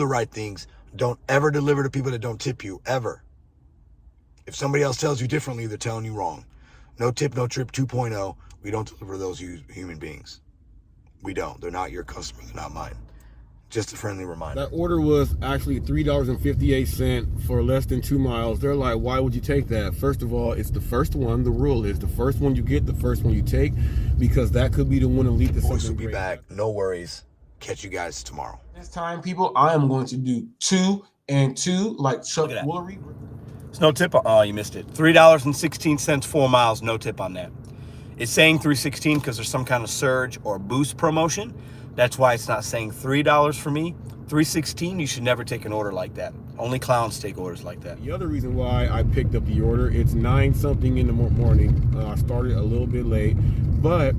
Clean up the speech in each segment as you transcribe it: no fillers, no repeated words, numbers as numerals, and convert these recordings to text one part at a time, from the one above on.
the right things. Don't ever deliver to people that don't tip you, ever. If somebody else tells you differently, they're telling you wrong. No tip, no trip 2.0. We don't deliver those human beings. We don't. They're not your customers. They're not mine. Just a friendly reminder. That order was actually $3.58 for less than 2 miles. They're like, why would you take that? First of all, it's the first one. The rule is the first one you get, the first one you take, because that could be the one to lead to something Voice will be great. back. No worries. Catch you guys tomorrow. This time, people, I am going to do 2 and 2 like Chuck Woolery. It's no tip. Oh, you missed it. $3.16, 4 miles, no tip on that. It's saying $3.16 because there's some kind of surge or boost promotion. That's why it's not saying $3 for me. $3.16, you should never take an order like that. Only clowns take orders like that. The other reason why I picked up the order, it's 9-something in the morning. I started a little bit late, but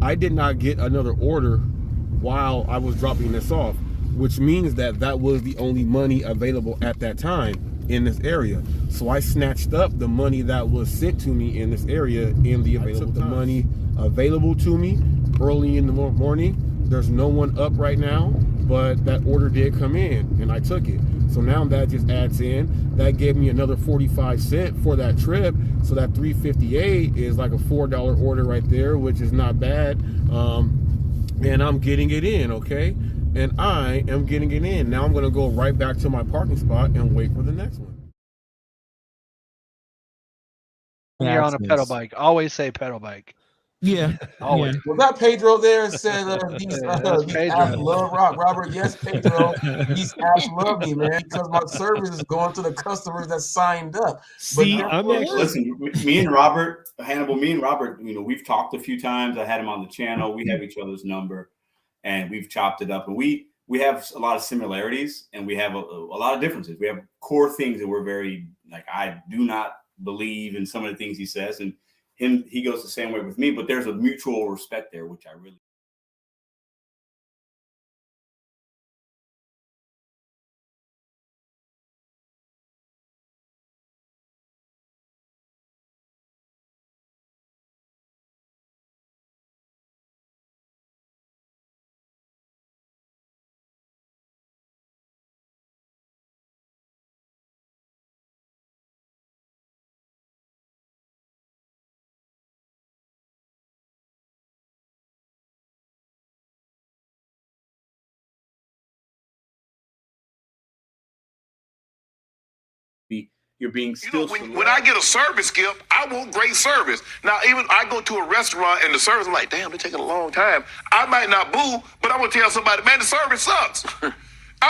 I did not get another order while I was dropping this off, which means that that was the only money available at that time in this area. So I snatched up the money that was sent to me in this area in the available time. The money available to me early in the morning. There's no one up right now, but that order did come in and I took it. So now that just adds in. That gave me another 45 cents for that trip. So that $3.58 is like a $4 order right there, which is not bad. And I'm getting it in, okay? And I am getting it in. Now I'm gonna go right back to my parking spot and wait for the next one. You're on a pedal bike. Always say pedal bike. Yeah. Always. Was that Pedro there? Said these apps love Robert. Yes, Pedro. These apps love me, man, because my service is going to the customers that signed up. See, I'm actually listen. Me and Robert, Hannibal. Me and Robert. You know, we've talked a few times. I had him on the channel. We have each other's number, and we've chopped it up. And we have a lot of similarities, and we have a lot of differences. We have core things that we're very like. I do not believe in some of the things he says, and he goes the same way with me, but there's a mutual respect there, which I really. You're being still. When I get a service, Skip, I want great service. Now, even I go to a restaurant and the service, I'm like, damn, they're taking a long time. I might not boo, but I'm gonna tell somebody, man, the service sucks. I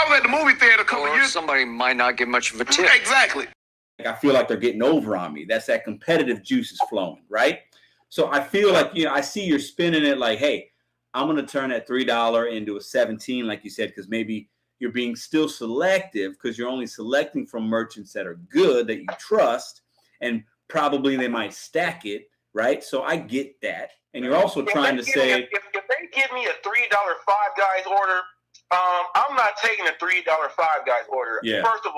was at the movie theater a couple of years. Somebody might not get much of a tip. Exactly. I feel like they're getting over on me. That's that competitive juice is flowing, right? So I feel like, you know, I see you're spinning it like, hey, I'm gonna turn that $3 into a 17, like you said, because maybe you're being still selective because you're only selecting from merchants that are good, that you trust, and probably they might stack it, right? So I get that. And you're also trying to say, if they give me a $3 Five Guys order, I'm not taking a $3 Five Guys order. Yeah. First of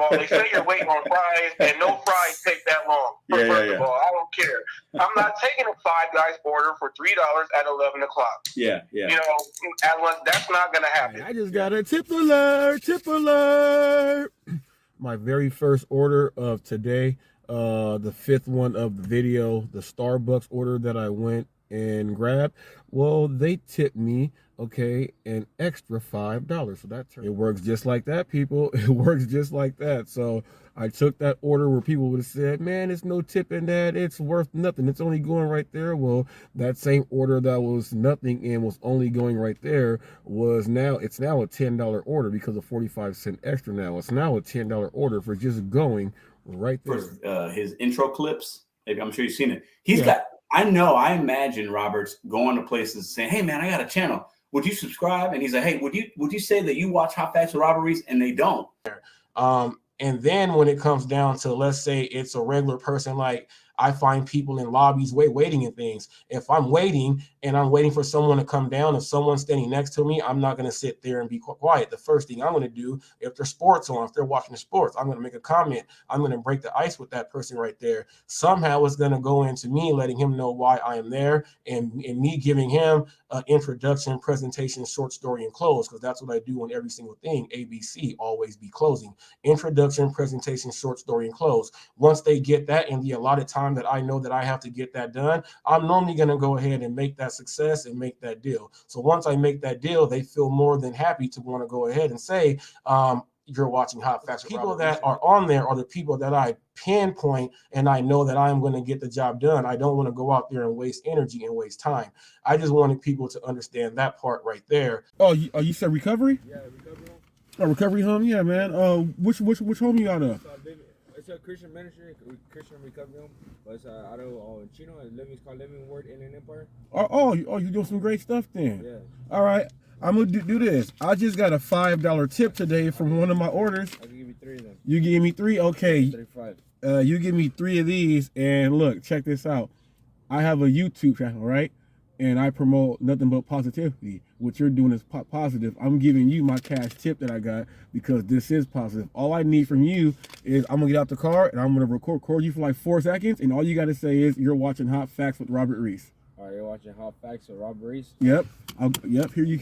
all, they say you're waiting on fries, and no fries take that long. First of all, I don't care. I'm not taking a Five Guys order for $3 at 11 o'clock. Yeah. You know, that's not going to happen. I just got a tip alert. My very first order of today, the 5th one of the video, the Starbucks order that I went and grabbed. Well, they tipped me, okay, an extra $5. So it works just like that, people. It works just like that. So I took that order where people would have said, man, it's no tip in that. It's worth nothing. It's only going right there. Well, that same order that was nothing and was only going right there it's now a $10 order because of 45 cent extra now. It's now a $10 order for just going right there. For his intro clips, maybe I'm sure you've seen it. I imagine Robert's going to places saying, hey, man, I got a channel. Would you subscribe? And he's like, hey, would you say that you watch How Fast with Robert Reese? And they don't. And then when it comes down to, let's say it's a regular person, like I find people in lobbies waiting and things. If I'm waiting and I'm waiting for someone to come down, if someone's standing next to me, I'm not going to sit there and be quiet. The first thing I'm going to do, if there's sports on, if they're watching the sports, I'm going to make a comment. I'm going to break the ice with that person right there. Somehow it's going to go into me letting him know why I am there, and me giving him an introduction, presentation, short story, and close, because that's what I do on every single thing. ABC, always be closing. Introduction, presentation, short story, and close. Once they get that in the allotted time that I know that I have to get that done, I'm normally going to go ahead and make that success and make that deal. So once I make that deal, they feel more than happy to want to go ahead and say, you're watching Hot Facts. People that are on there are the people that I pinpoint, and I know that I'm going to get the job done. I don't want to go out there and waste energy and waste time. I just wanted people to understand that part right there. Oh, you said recovery? Yeah, recovery home. Oh, recovery home? Yeah, man. Which home you out of? It's a Christian ministry, Christian recovery home. But it's out of Chino. It's called Living Word in an Empire. Oh, you're doing some great stuff then. Yeah. All right. I'm going to do this. I just got a $5 tip today from one of my orders. I can give you 3 of them. You give me 3? Okay. 35. You give me 3 of these, and look, check this out. I have a YouTube channel, right? And I promote nothing but positivity. What you're doing is positive. I'm giving you my cash tip that I got because this is positive. All I need from you is I'm going to get out the car, and I'm going to record you for like 4 seconds, and all you got to say is you're watching Hot Facts with Robert Reese. All right, you're watching Hot Facts with Robert Reese? Yep. Here you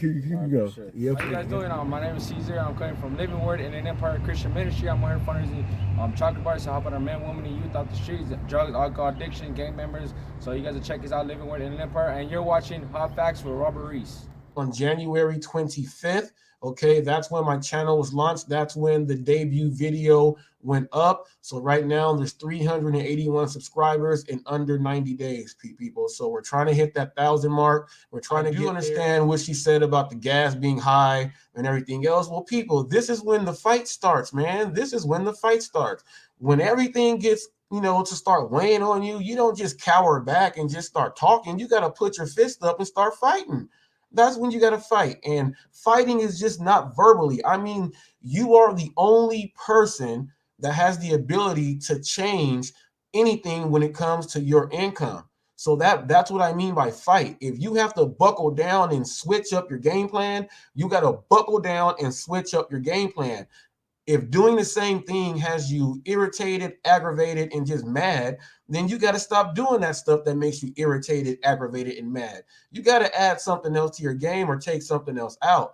go. Sure. Yep. How you guys doing? My name is Caesar. I'm coming from Living Word in an Empire Christian Ministry. I'm one of the funders chocolate bars to help out our men, women, and youth out the streets, drugs, alcohol addiction, gang members. So you guys will check us out, Living Word in an Empire. And you're watching Hot Facts with Robert Reese. On January 25th, okay, that's when my channel was launched. That's when the debut video went up. So right now there's 381 subscribers in under 90 days, people. So we're trying to hit that 1,000 mark. We're trying to understand what she said about the gas being high and everything else. Well, people, this is when the fight starts, man. This is when the fight starts. When everything gets, to start weighing on you, you don't just cower back and just start talking. You got to put your fist up and start fighting. That's when you got to fight. And fighting is just not verbally. I mean, you are the only person that has the ability to change anything when it comes to your income. So that's what I mean by fight. If you have to buckle down and switch up your game plan, you got to buckle down and switch up your game plan. If doing the same thing has you irritated, aggravated, and just mad, then you got to stop doing that stuff that makes you irritated, aggravated, and mad. You got to add something else to your game or take something else out.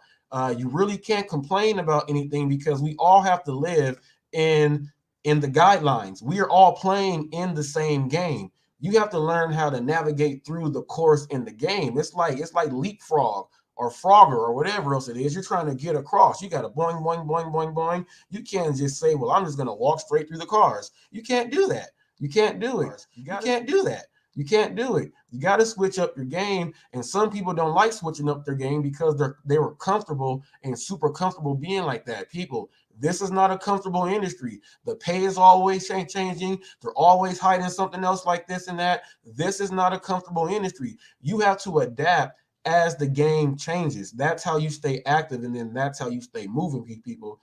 You really can't complain about anything because we all have to live in the guidelines. We are all playing in the same game. You have to learn how to navigate through the course in the game. It's like leapfrog or Frogger or whatever else it is. You're trying to get across. You got to boing, boing, boing, boing, boing. You can't just say, well, I'm just going to walk straight through the cars. You can't do that. You can't do it. You can't do that. You can't do it. You got to switch up your game. And some people don't like switching up their game because they were comfortable and super comfortable being like that. People, this is not a comfortable industry. The pay is always changing. They're always hiding something else like this and that. This is not a comfortable industry. You have to adapt as the game changes. That's how you stay active, and then that's how you stay moving, people.